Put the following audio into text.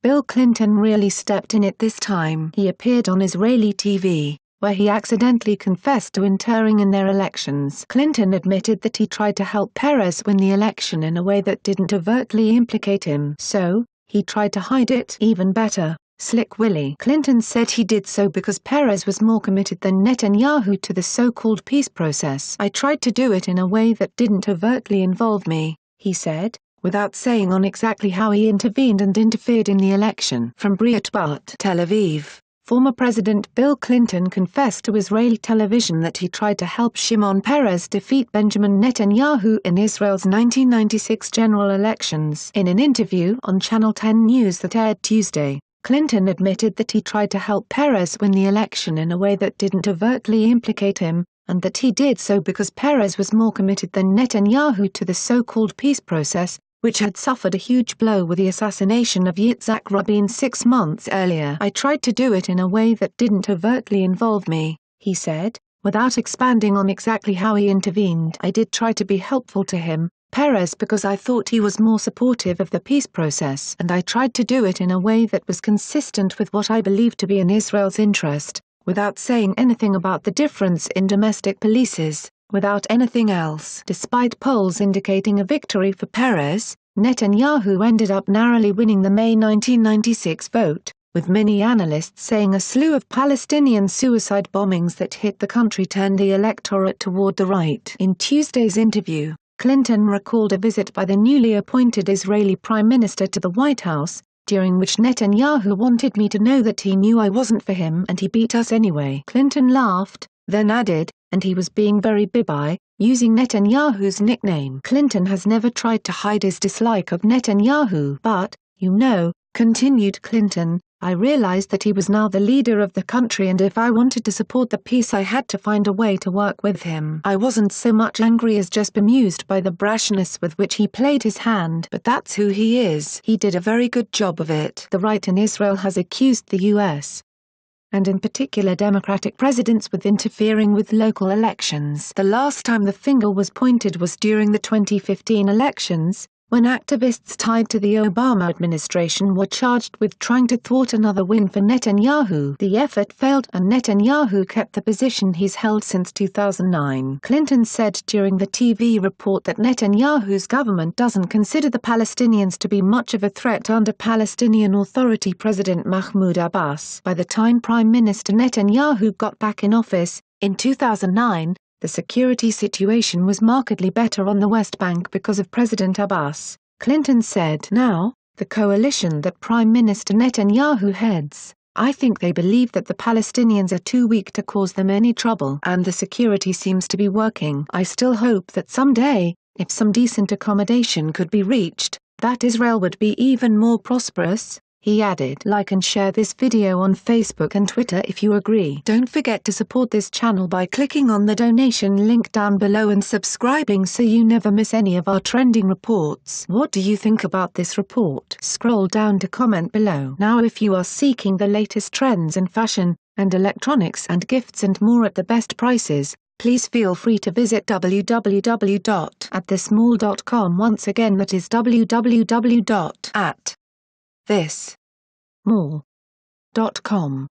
Bill Clinton really stepped in it this time. He appeared on Israeli TV, where he accidentally confessed to interfering in their elections. Clinton admitted that he tried to help Perez win the election in a way that didn't overtly implicate him. So, he tried to hide it. Even better, Slick Willie. Clinton said he did so because Perez was more committed than Netanyahu to the so-called peace process. I tried to do it in a way that didn't overtly involve me, he said, without saying on exactly how he intervened and interfered in the election. From Breitbart, Tel Aviv. Former President Bill Clinton confessed to Israeli television that he tried to help Shimon Peres defeat Benjamin Netanyahu in Israel's 1996 general elections. In an interview on Channel 10 News that aired Tuesday, Clinton admitted that he tried to help Peres win the election in a way that didn't overtly implicate him, and that he did so because Peres was more committed than Netanyahu to the so-called peace process, which had suffered a huge blow with the assassination of Yitzhak Rabin 6 months earlier. I tried to do it in a way that didn't overtly involve me, he said, without expanding on exactly how he intervened. I did try to be helpful to him, Peres, because I thought he was more supportive of the peace process, and I tried to do it in a way that was consistent with what I believe to be in Israel's interest, without saying anything about the difference in domestic policies. Without anything else. Despite polls indicating a victory for Peres, Netanyahu ended up narrowly winning the May 1996 vote, with many analysts saying a slew of Palestinian suicide bombings that hit the country turned the electorate toward the right. In Tuesday's interview, Clinton recalled a visit by the newly appointed Israeli Prime Minister to the White House, during which Netanyahu wanted me to know that he knew I wasn't for him and he beat us anyway. Clinton laughed, then added, and he was being very Bibi, using Netanyahu's nickname. Clinton has never tried to hide his dislike of Netanyahu. But, you know, continued Clinton, I realized that he was now the leader of the country and if I wanted to support the peace I had to find a way to work with him. I wasn't so much angry as just bemused by the brashness with which he played his hand. But that's who he is. He did a very good job of it. The right in Israel has accused the U.S. and in particular Democratic presidents with interfering with local elections. The last time the finger was pointed was during the 2015 elections, when activists tied to the Obama administration were charged with trying to thwart another win for Netanyahu. The effort failed and Netanyahu kept the position he's held since 2009. Clinton said during the TV report that Netanyahu's government doesn't consider the Palestinians to be much of a threat under Palestinian Authority President Mahmoud Abbas. By the time Prime Minister Netanyahu got back in office, in 2009, the security situation was markedly better on the West Bank because of President Abbas, Clinton said. Now, the coalition that Prime Minister Netanyahu heads, I think they believe that the Palestinians are too weak to cause them any trouble. And the security seems to be working. I still hope that someday, if some decent accommodation could be reached, that Israel would be even more prosperous. He added, like and share this video on Facebook and Twitter if you agree. Don't forget to support this channel by clicking on the donation link down below and subscribing so you never miss any of our trending reports. What do you think about this report? Scroll down to comment below. Now if you are seeking the latest trends in fashion, and electronics and gifts and more at the best prices, please feel free to visit www.atthesmall.com. Once again, that is www.atthesmall.com.